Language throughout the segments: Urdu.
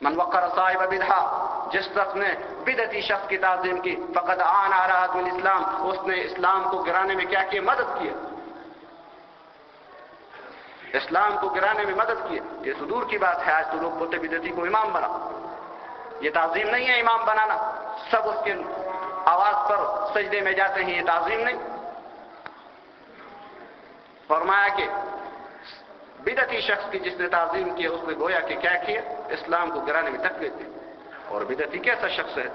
من وقر صاحب بدعہ، جس شخص نے بدعتی شخص کی تعظیم کی، فقد آن علی عدم الاسلام، اس نے اسلام کو گرانے میں کیا کیا؟ مدد کی، اسلام کو گرانے میں مدد کی۔ یہ تو دور کی بات ہے، آج تو لوگ بولتے بدعتی کو امام بنا۔ یہ تعظیم نہیں ہے امام بنانا، سب اس کے آواز پر سجدے میں جاتے ہیں، یہ تعظیم نہیں۔ فرمایا کہ بدعتی شخص کی جس نے تعظیم کی اس نے گویا کہ کیا کیا؟ اسلام کو گرانے میں تکلیف دی۔ اور بدعتی کیسا شخص ہے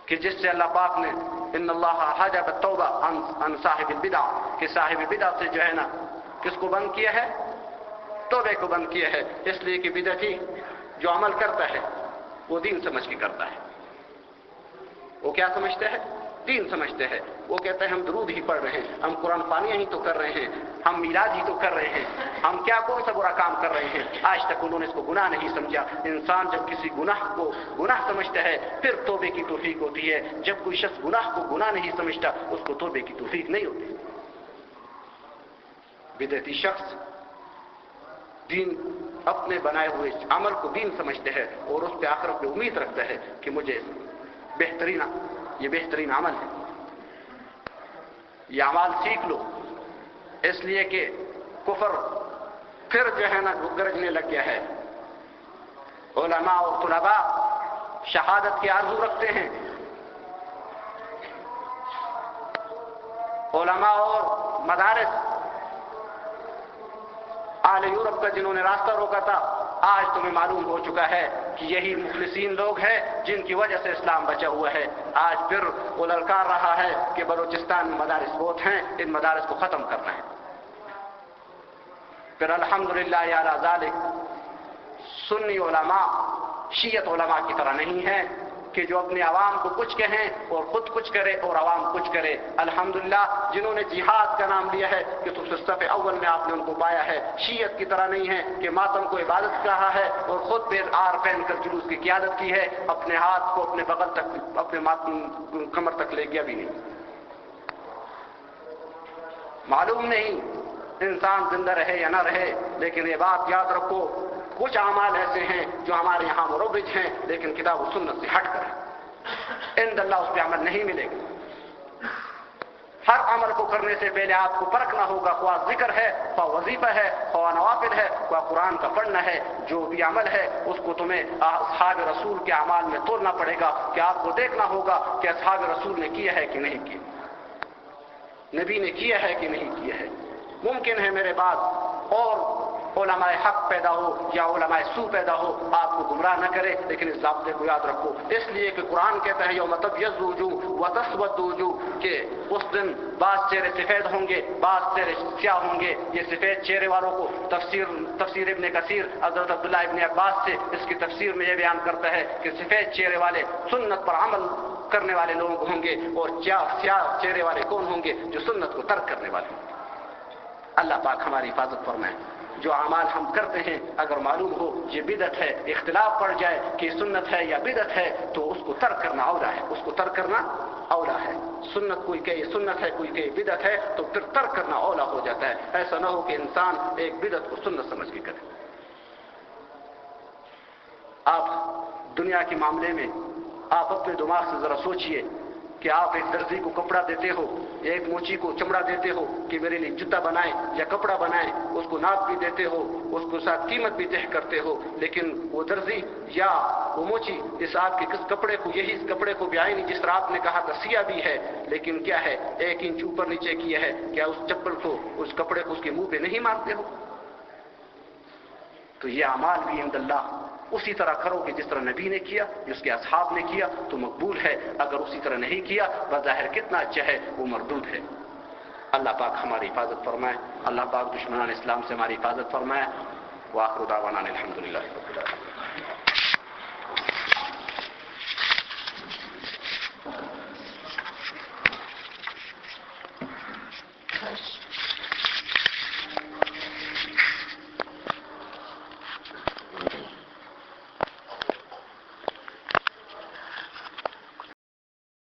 کہ جس سے اللہ پاک نے ان اللہ حجب التوبہ عن صاحب البدع، کہ صاحب بدع سے جو ہے نا کس کو بند کیا ہے؟ توبے کو بند کیا ہے۔ اس لیے کہ بدعتی جو عمل کرتا ہے وہ دین سمجھ کے کرتا ہے۔ وہ کیا سمجھتے ہیں؟ دین سمجھتے ہیں۔ وہ کہتے ہیں ہم درود ہی پڑھ رہے ہیں، ہم قرآن خوانیاں ہی تو کر رہے ہیں، ہم میلاد ہی تو کر رہے ہیں، ہم کیا کون سا برا کام کر رہے ہیں؟ آج تک انہوں نے اس کو گناہ نہیں سمجھا۔ انسان جب کسی گناہ کو گناہ سمجھتا ہے پھر توبے کی توفیق ہوتی ہے۔ جب کوئی شخص گناہ کو گناہ نہیں سمجھتا اس کو توبے کی توفیق نہیں ہوتی۔ بدعتی شخص دین اپنے بنائے ہوئے عمل کو دین سمجھتے ہیں اور اس پہ آخرت پہ امید رکھتا ہے کہ مجھے یہ بہترین عمل ہے، یہ اعمال سیکھ لو، اس لیے کہ کفر پھر جو ہے نا گرجنے لگ گیا ہے۔ علماء اور طلباء شہادت کی آرزو رکھتے ہیں، علماء اور مدارس اہل یورپ کا جنہوں نے راستہ روکا تھا، آج تمہیں معلوم ہو چکا ہے کہ یہی مخلصین لوگ ہیں جن کی وجہ سے اسلام بچا ہوا ہے۔ آج پھر وہ للکار رہا ہے کہ بلوچستان میں مدارس بہت ہیں، ان مدارس کو ختم کرنا ہے۔ پھر الحمدللہ علی ذالک سنی علماء شیعت علماء کی طرح نہیں ہیں کہ جو اپنے عوام کو کچھ کہیں اور خود کچھ کرے اور عوام کچھ کرے۔ الحمدللہ جنہوں نے جہاد کا نام لیا ہے کہ صف اول میں آپ نے ان کو پایا ہے، شیعت کی طرح نہیں ہے کہ ماتم کو عبادت کہا ہے اور خود پہ آر پہن کر جلوس کی قیادت کی ہے، اپنے ہاتھ کو اپنے بغل تک اپنے کمر تک لے گیا بھی نہیں۔ معلوم نہیں انسان زندہ رہے یا نہ رہے، لیکن یہ بات یاد رکھو کچھ اعمال ایسے ہیں جو ہمارے یہاں مروج ہیں لیکن کتاب و سنت سے ہٹ کر ہیں، عند اللہ اس پہ عمل نہیں ملے گا۔ ہر عمل کو کرنے سے پہلے آپ کو پرکھنا ہوگا، خواہ ذکر ہے، خواہ وظیفہ ہے، خواہ نوافل ہے، خواہ قرآن کا پڑھنا ہے، جو بھی عمل ہے اس کو تمہیں اصحاب رسول کے اعمال میں تولنا پڑے گا کہ آپ کو دیکھنا ہوگا کہ اصحاب رسول نے کیا ہے کہ نہیں کیا، نبی نے کیا ہے کہ نہیں کیا ہے۔ ممکن ہے میرے بعد اور علماء حق پیدا ہو یا علماء سو پیدا ہو، آپ کو گمراہ نہ کرے، لیکن اس ضابطے کو یاد رکھو، اس لیے کہ قرآن کہتا ہے یوم تبیض وجوہ وتسود وجوہ، کہ اس دن بعض چہرے سفید ہوں گے بعض چہرے سیاہ ہوں گے۔ یہ سفید چہرے والوں کو تفسیر ابن کثیر حضرت عبداللہ ابن عباس سے اس کی تفسیر میں یہ بیان کرتا ہے کہ سفید چہرے والے سنت پر عمل کرنے والے لوگ ہوں گے اور سیاہ چہرے والے کون ہوں گے؟ جو سنت کو ترک کرنے والے ہوں گے۔ اللہ پاک ہماری حفاظت فرمائے۔ جو اعمال ہم کرتے ہیں اگر معلوم ہو یہ بدعت ہے، اختلاف پڑ جائے کہ سنت ہے یا بدعت ہے، تو اس کو ترک کرنا اولا ہے، اس کو ترک کرنا اولا ہے۔ سنت کوئی کہے سنت ہے کوئی کہے بدعت ہے تو پھر ترک کرنا اولا ہو جاتا ہے۔ ایسا نہ ہو کہ انسان ایک بدعت کو سنت سمجھ کے کرے۔ آپ دنیا کے معاملے میں آپ اپنے دماغ سے ذرا سوچئے کہ آپ ایک درزی کو کپڑا دیتے ہو، ایک موچی کو چمڑا دیتے ہو کہ میرے لیے جوتا بنائے یا کپڑا بنائے، اس کو ناپ بھی دیتے ہو، اس کو ساتھ قیمت بھی طے کرتے ہو، لیکن وہ درزی یا وہ موچی اس آپ کے کپڑے کو یہی اس کپڑے کو بھی آئی نہیں جس طرح آپ نے کہا تھا سیاہ بھی ہے، لیکن کیا ہے 1 انچ اوپر نیچے کیا ہے، کیا اس چپل کو اس کپڑے کو اس کے منہ پہ نہیں مارتے ہو؟ تو یہ اعمال بھی عند اللہ اسی طرح کرو کہ جس طرح نبی نے کیا، جس کے اصحاب نے کیا تو مقبول ہے، اگر اسی طرح نہیں کیا بظاہر کتنا اچھا ہے وہ مردود ہے۔ اللہ پاک ہماری حفاظت فرمائے، اللہ پاک دشمنان اسلام سے ہماری حفاظت فرمائے۔ وآخر دعوانا الحمدللہ رب العالمین۔